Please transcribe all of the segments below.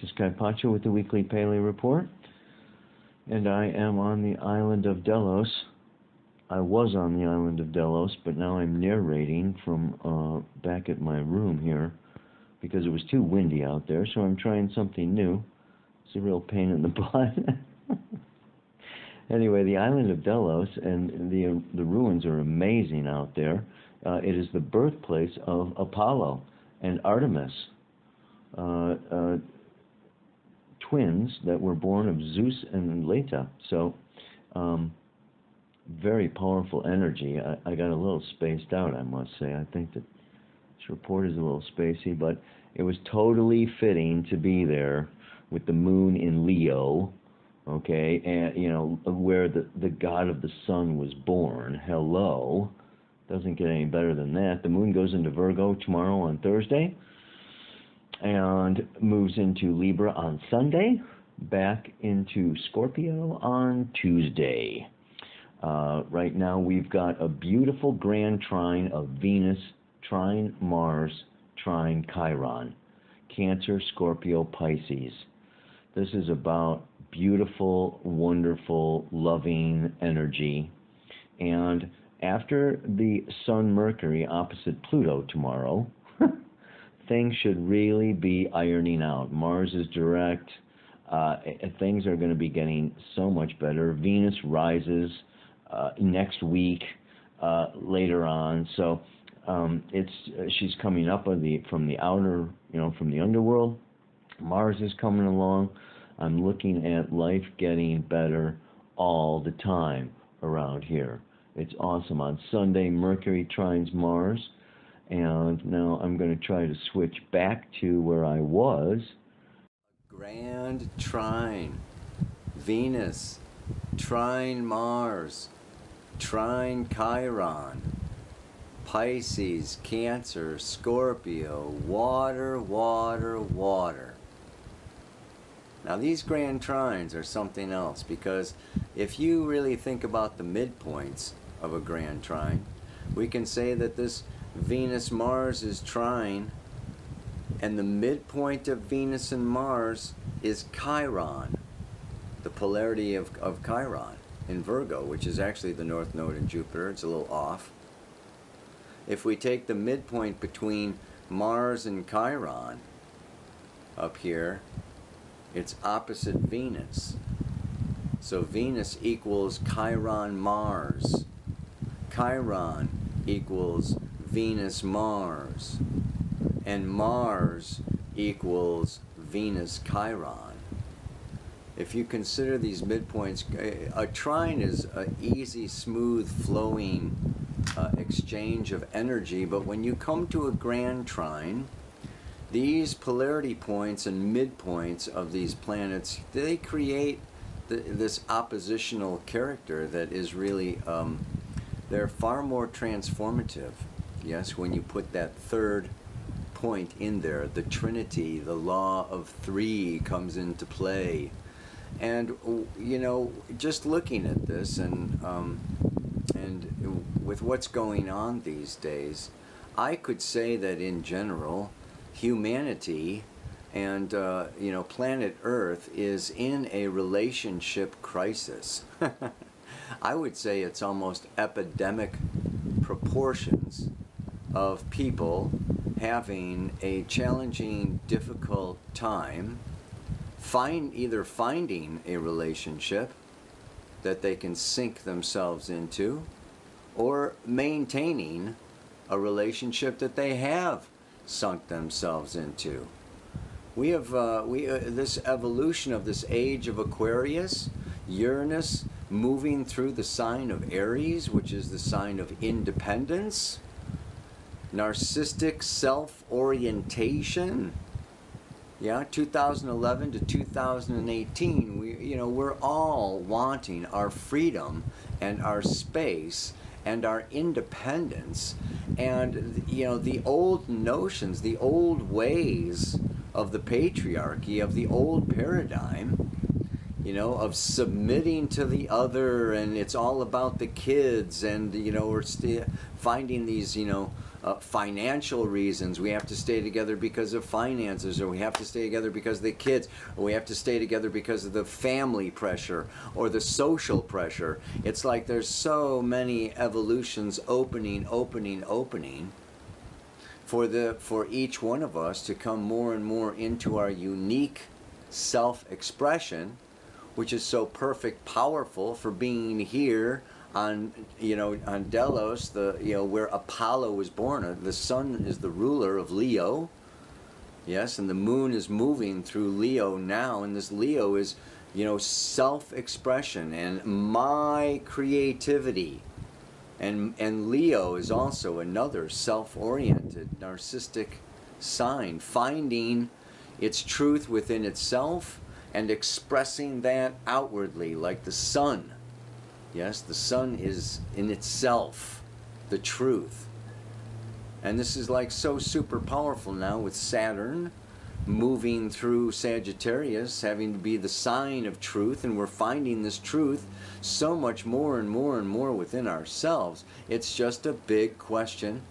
is Pacho with the Weekly Paleo Report, and I am on the island of Delos. I was on the island of Delos, but now I'm narrating from back at my room here because it was too windy out there, so I'm trying something new. It's a real pain in the butt. Anyway, the island of Delos, and the ruins are amazing out there. It is the birthplace of Apollo and Artemis, twins that were born of Zeus and Leta. So, very powerful energy. I got a little spaced out, I must say. I think that this report is a little spacey, but it was totally fitting to be there with the moon in Leo, okay, and, you know, where the god of the sun was born. Hello. Doesn't get any better than that. The moon goes into Virgo tomorrow on Thursday, and moves into Libra on Sunday, back into Scorpio on Tuesday. Right now we've got a beautiful grand trine of Venus, trine Mars, trine Cheiron, Cancer, Scorpio, Pisces. This is about beautiful, wonderful, loving energy. And after the Sun-Mercury opposite Pluto tomorrow, things should really be ironing out. Mars is direct. Things are going to be getting so much better. Venus rises next week, later on. So she's coming up from the outer, from the underworld. Mars is coming along. I'm looking at life getting better all the time around here. It's awesome. On Sunday, Mercury trines Mars. And now I'm going to try to switch back to where I was. Grand trine. Venus, trine Mars, trine Cheiron, Pisces, Cancer, Scorpio, water, water, water. Now these grand trines are something else, because if you really think about the midpoints of a grand trine, we can say that this Venus-Mars is trine, and the midpoint of Venus and Mars is Cheiron, the polarity of Cheiron in Virgo, which is actually the north node in Jupiter. It's a little off. If we take the midpoint between Mars and Cheiron up here, it's opposite Venus. So Venus equals Chiron-Mars. Chiron equals Venus-Mars, and Mars equals Venus-Chiron. If you consider these midpoints, a trine is an easy, smooth, flowing exchange of energy, but when you come to a grand trine, these polarity points and midpoints of these planets, they create this oppositional character that is really, they're far more transformative. Yes, when you put that third point in there, the Trinity, the law of three comes into play. And, just looking at this and with what's going on these days, I could say that in general, humanity and, planet Earth is in a relationship crisis. I would say it's almost epidemic proportions of people having a challenging, difficult time either finding a relationship that they can sink themselves into, or maintaining a relationship that they have sunk themselves into. We have this evolution of this age of Aquarius, Uranus moving through the sign of Aries, which is the sign of independence, narcissistic self-orientation. Yeah, 2011 to 2018, we're all wanting our freedom and our space and our independence, and the old notions, the old ways of the patriarchy, of the old paradigm, of submitting to the other, and it's all about the kids, and we're finding these financial reasons. We have to stay together because of finances, or we have to stay together because of the kids, or we have to stay together because of the family pressure or the social pressure. It's like there's so many evolutions opening for each one of us to come more and more into our unique self-expression, which is so perfect, powerful for being here on, on Delos, where Apollo was born. The sun is the ruler of Leo, yes, and the moon is moving through Leo now, and this Leo is, self-expression and my creativity. And Leo is also another self-oriented, narcissistic sign, finding its truth within itself and expressing that outwardly, like the sun. Yes, the sun is in itself the truth. And this is like so super powerful now with Saturn moving through Sagittarius, having to be the sign of truth, and we're finding this truth so much more and more and more within ourselves. It's just a big question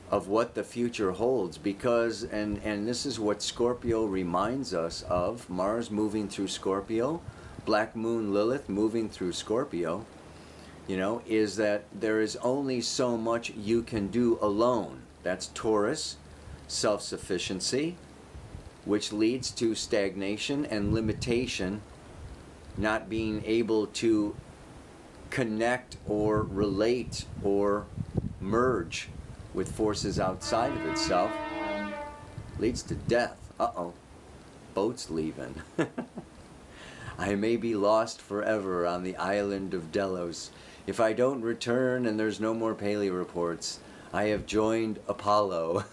of what the future holds, because, and this is what Scorpio reminds us of, Mars moving through Scorpio, Black Moon Lilith moving through Scorpio, is that there is only so much you can do alone. That's Taurus, self-sufficiency, which leads to stagnation and limitation, not being able to connect or relate or merge with forces outside of itself, leads to death. Uh-oh, boat's leaving. I may be lost forever on the island of Delos. If I don't return and there's no more Paley reports, I have joined Apollo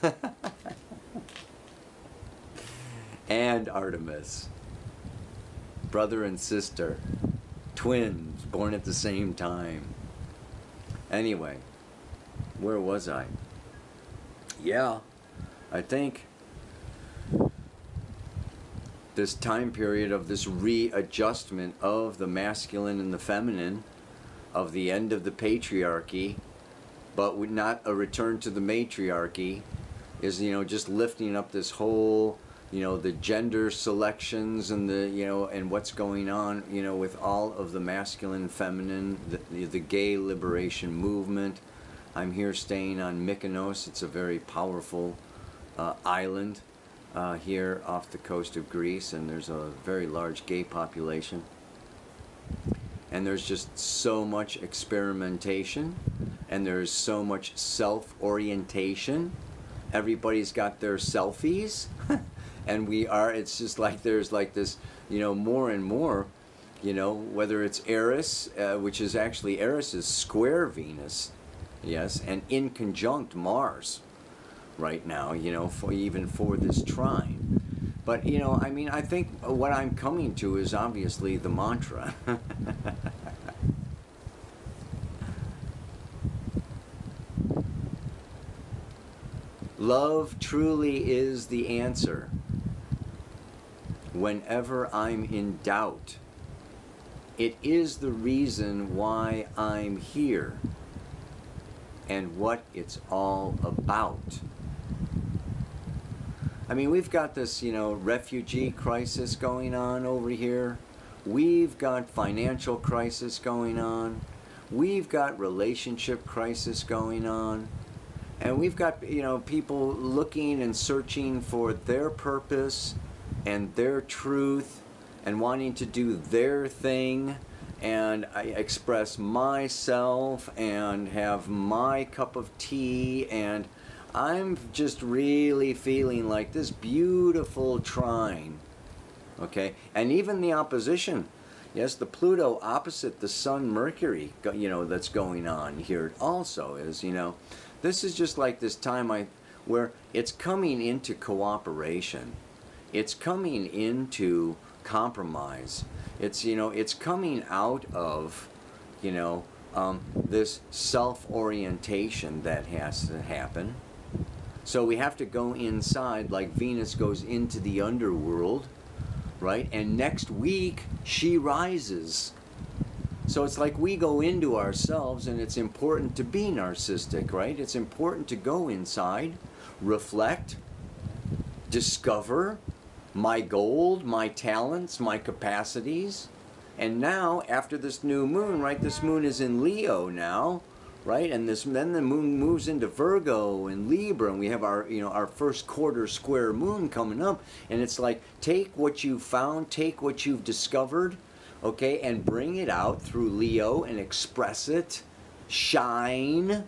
and Artemis. Brother and sister, twins, born at the same time. Anyway, where was I? Yeah, I think this time period of this readjustment of the masculine and the feminine, of the end of the patriarchy, but not a return to the matriarchy, is, just lifting up this whole, the gender selections and the, and what's going on, with all of the masculine, feminine, the gay liberation movement. I'm here staying on Mykonos. It's a very powerful island here off the coast of Greece, and there's a very large gay population. And there's just so much experimentation, and there's so much self-orientation. Everybody's got their selfies, and it's just like there's like this, more and more, whether it's Eris, which is actually, Eris is square Venus, yes, and in conjunct Mars right now, even for this trine. But, I think what I'm coming to is obviously the mantra. Love truly is the answer. Whenever I'm in doubt, it is the reason why I'm here and what it's all about. We've got this, refugee crisis going on over here. We've got financial crisis going on. We've got relationship crisis going on. And we've got, people looking and searching for their purpose and their truth and wanting to do their thing. And I express myself and have my cup of tea, and I'm just really feeling like this beautiful trine, okay? And even the opposition, yes, the Pluto opposite the Sun-Mercury, that's going on here also is, this is just like this time where it's coming into cooperation. It's coming into compromise. It's, it's coming out of, this self-orientation that has to happen. So we have to go inside, like Venus goes into the underworld, right? And next week, she rises. So it's like we go into ourselves, and it's important to be narcissistic, right? It's important to go inside, reflect, discover my gold, my talents, my capacities. And now, after this new moon, right, this moon is in Leo now, right? And then the moon moves into Virgo and Libra, and we have our, our first quarter square moon coming up. And it's like, take what you've found, take what you've discovered, okay, and bring it out through Leo and express it, shine,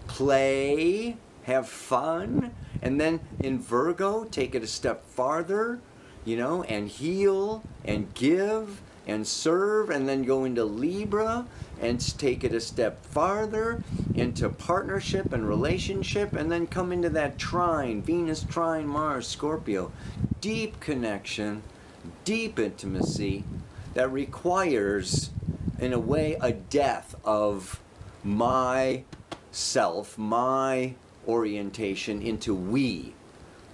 play, have fun. And then in Virgo, take it a step farther, and heal and give and serve, and then go into Libra and take it a step farther into partnership and relationship, and then come into that trine, Venus trine Mars, Scorpio. Deep connection, deep intimacy that requires, in a way, a death of my self, my orientation into we.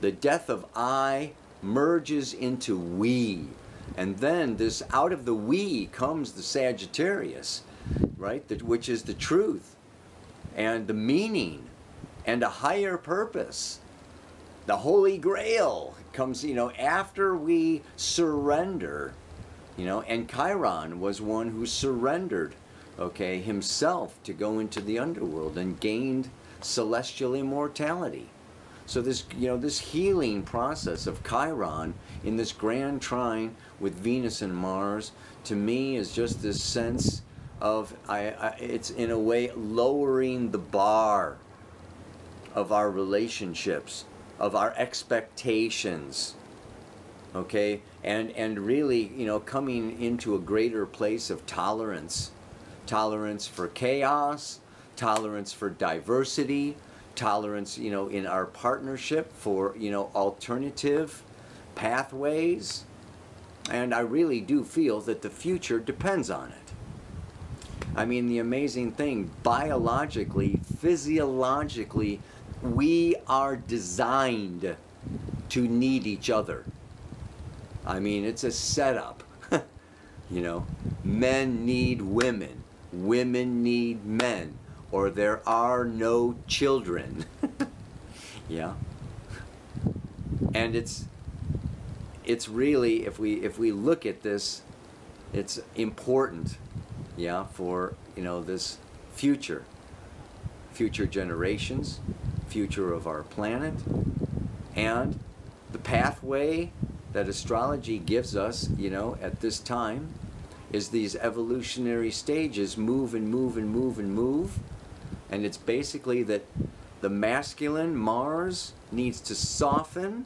The death of I merges into we. And then this, out of the we comes the Sagittarius, right? Which is the truth and the meaning and a higher purpose. The Holy Grail comes, after we surrender, and Cheiron was one who surrendered, okay, himself to go into the underworld and gained celestial immortality. So this, this healing process of Cheiron in this grand trine with Venus and Mars, to me, is just this sense of, it's in a way lowering the bar of our relationships, of our expectations, okay, and really, coming into a greater place of tolerance for chaos, tolerance for diversity, tolerance, in our partnership for, alternative pathways. And I really do feel that the future depends on it. I mean, the amazing thing, biologically, physiologically, we are designed to need each other. I mean, it's a setup. Men need women, women need men, or there are no children. Yeah. And it's really, if we look at this, it's important, yeah, for, this future generations, future of our planet, and the pathway that astrology gives us, at this time, is these evolutionary stages, move and move and move and move. And it's basically that the masculine, Mars, needs to soften,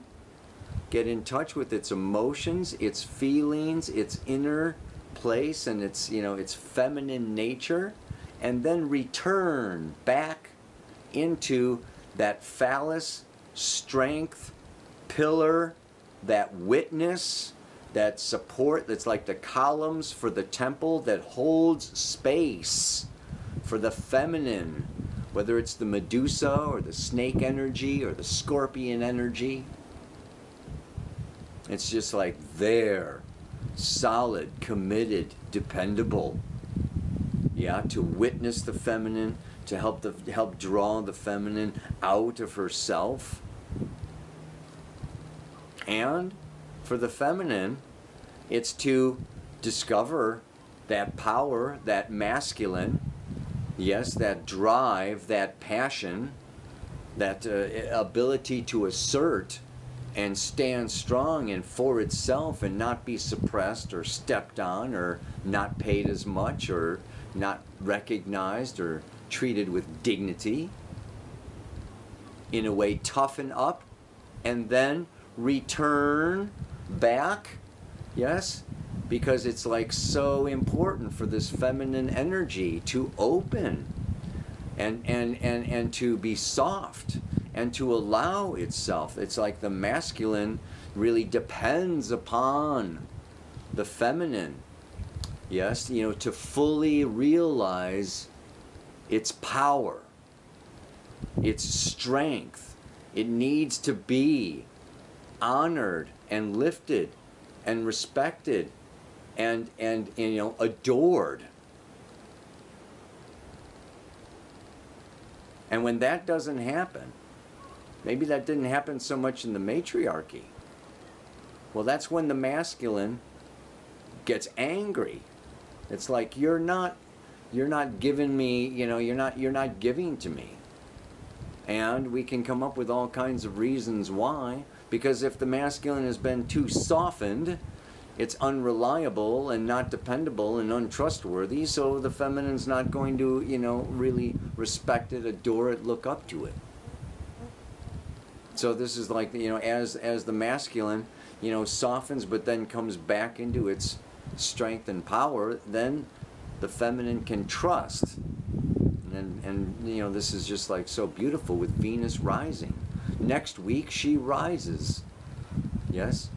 get in touch with its emotions, its feelings, its inner place, and its, its feminine nature, and then return back into that phallus, strength, pillar, that witness, that support, that's like the columns for the temple that holds space for the feminine, whether it's the Medusa or the snake energy or the scorpion energy. It's just like there, solid, committed, dependable. Yeah, to witness the feminine, to help draw the feminine out of herself. And for the feminine, it's to discover that power, that masculine, yes, that drive, that passion, that ability to assert and stand strong and for itself and not be suppressed or stepped on or not paid as much or not recognized or treated with dignity. In a way, toughen up and then return back, yes, because it's like so important for this feminine energy to open and to be soft and to allow itself. It's like the masculine really depends upon the feminine, yes, to fully realize its power, its strength. It needs to be honored and lifted and respected and adored. And when that doesn't happen, maybe that didn't happen so much in the matriarchy. Well, that's when the masculine gets angry. It's like, you're not giving me, you're not giving to me. And we can come up with all kinds of reasons why. Because if the masculine has been too softened, it's unreliable and not dependable and untrustworthy, so the feminine's not going to, really respect it, adore it, look up to it. So this is like, as the masculine, softens but then comes back into its strength and power, then the feminine can trust. And this is just like so beautiful with Venus rising. Next week she rises. Yes?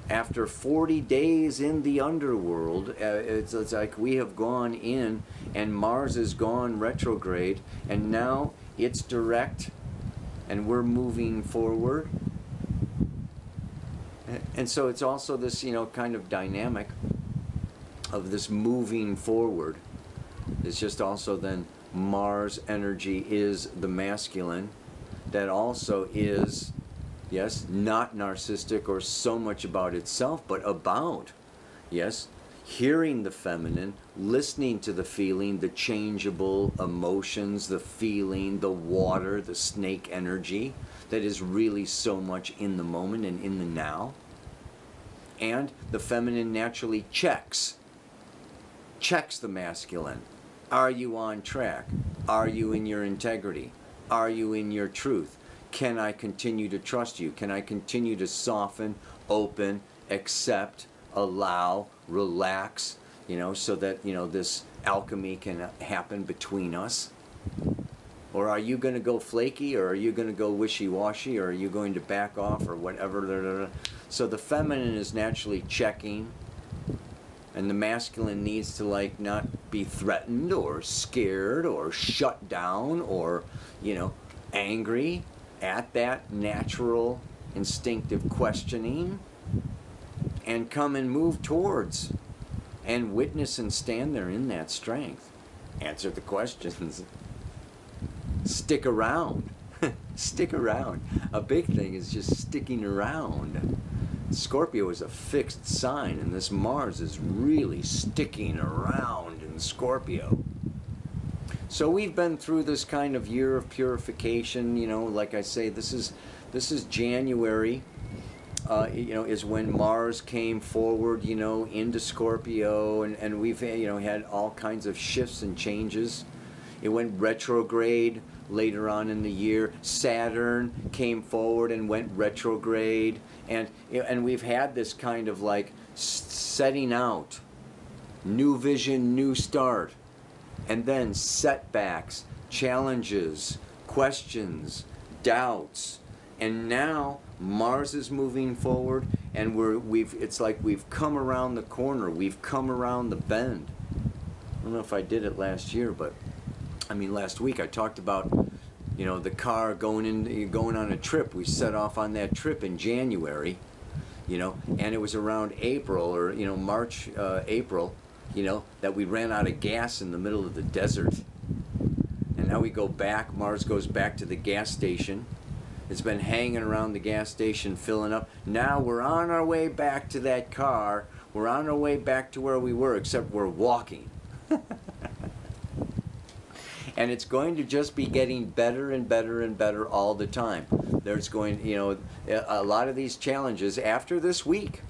After 40 days in the underworld, it's like we have gone in and Mars has gone retrograde, and now it's direct and we're moving forward. And so it's also this, kind of dynamic of this moving forward. It's just also then Mars energy is the masculine that also is, yes, not narcissistic or so much about itself, but about, yes, hearing the feminine, listening to the feeling, the changeable emotions, the feeling, the water, the snake energy that is really so much in the moment and in the now. And the feminine naturally checks the masculine. Are you on track? Are you in your integrity? Are you in your truth? Can I continue to trust you? Can I continue to soften, open, accept, allow, relax, so that, this alchemy can happen between us? Or are you going to go flaky, or are you going to go wishy-washy, or are you going to back off, or whatever? So the feminine is naturally checking, and the masculine needs to not be threatened or scared or shut down or, angry at that natural instinctive questioning, and come and move towards and witness and stand there in that strength. Answer the questions. Stick around. Stick around. A big thing is just sticking around. Scorpio is a fixed sign, and this Mars is really sticking around in Scorpio. So we've been through this kind of year of purification. Like I say, this is January. Is when Mars came forward, into Scorpio, and we've had all kinds of shifts and changes. It went retrograde later on in the year. Saturn came forward and went retrograde, and we've had this kind of setting out, new vision, new start, and then setbacks, challenges, questions, doubts, and now Mars is moving forward, and it's like we've come around the corner, we've come around the bend. I don't know if I did it last year, but last week I talked about, the car going on a trip. We set off on that trip in January, and it was around April or, March, April, that we ran out of gas in the middle of the desert. And now we go back, Mars goes back to the gas station. It's been hanging around the gas station, filling up. Now we're on our way back to that car. We're on our way back to where we were, except we're walking. And it's going to just be getting better and better and better all the time. There's going, a lot of these challenges after this week,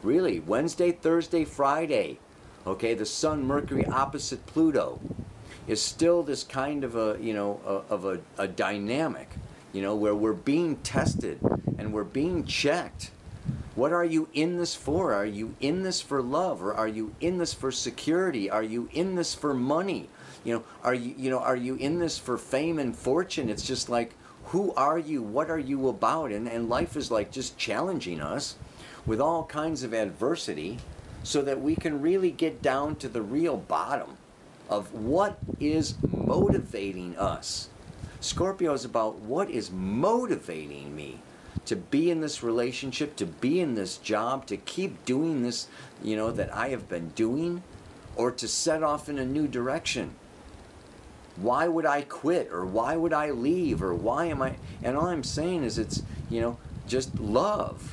really, Wednesday, Thursday, Friday, okay, the Sun, Mercury opposite Pluto is still this kind of a dynamic, where we're being tested and we're being checked. What are you in this for? Are you in this for love, or are you in this for security? Are you in this for money? Are you in this for fame and fortune? It's just like, who are you? What are you about? And life is like just challenging us with all kinds of adversity, so that we can really get down to the real bottom of what is motivating us. Scorpio is about what is motivating me to be in this relationship, to be in this job, to keep doing this, that I have been doing, or to set off in a new direction. why would I quit, or why would I leave, or why am I, and all I'm saying is it's, you know, just love.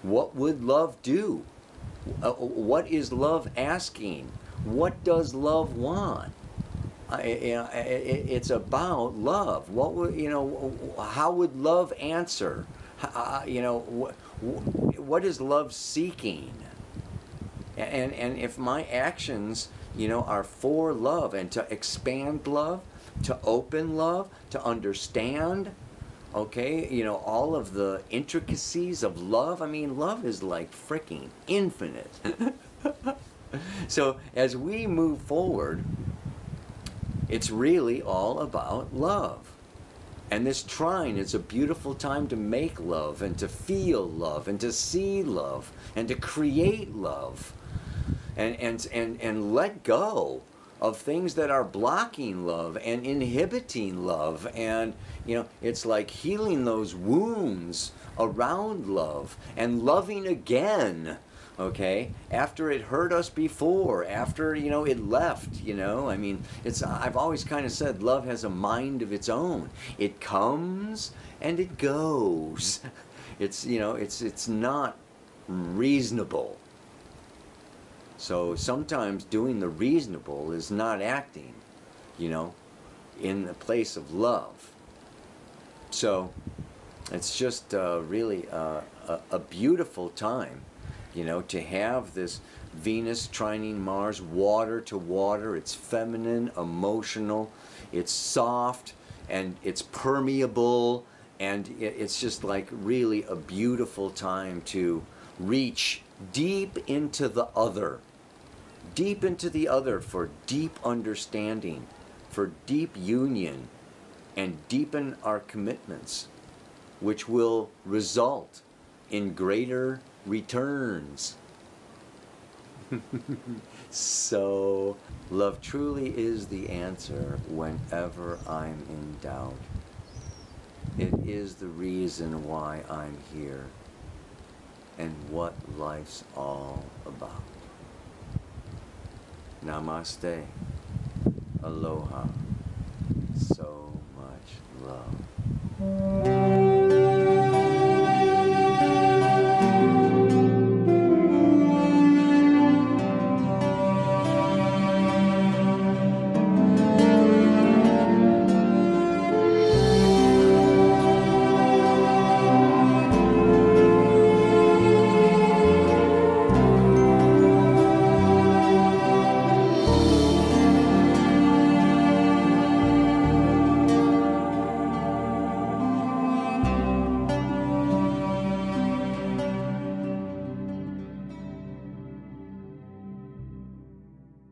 What would love do? What is love asking? What does love want? It's about love. What would, you know, how would love answer? You know, what is love seeking? And if my actions, you know, are for love and to expand love, to open love, to understand, okay, you know, all of the intricacies of love. I mean, love is like freaking infinite. So as we move forward, it's really all about love. And this trine is a beautiful time to make love and to feel love and to see love and to create love and let go of things that are blocking love and inhibiting love. And, you know, it's like healing those wounds around love and loving again. Okay, after it hurt us before, after, you know, it left, you know, I mean, it's, I've always kind of said love has a mind of its own. It comes and it goes. It's, you know, it's not reasonable. So sometimes doing the reasonable is not acting, you know, in the place of love. So it's just really a beautiful time, you know, to have this Venus trining Mars, water to water. It's feminine, emotional, it's soft, and it's permeable, and it's just like really a beautiful time to reach deep into the other for deep understanding, for deep union, and deepen our commitments, which will result in greater returns. So, love truly is the answer whenever I'm in doubt. It is the reason why I'm here and what life's all about. Namaste. Aloha. So much love.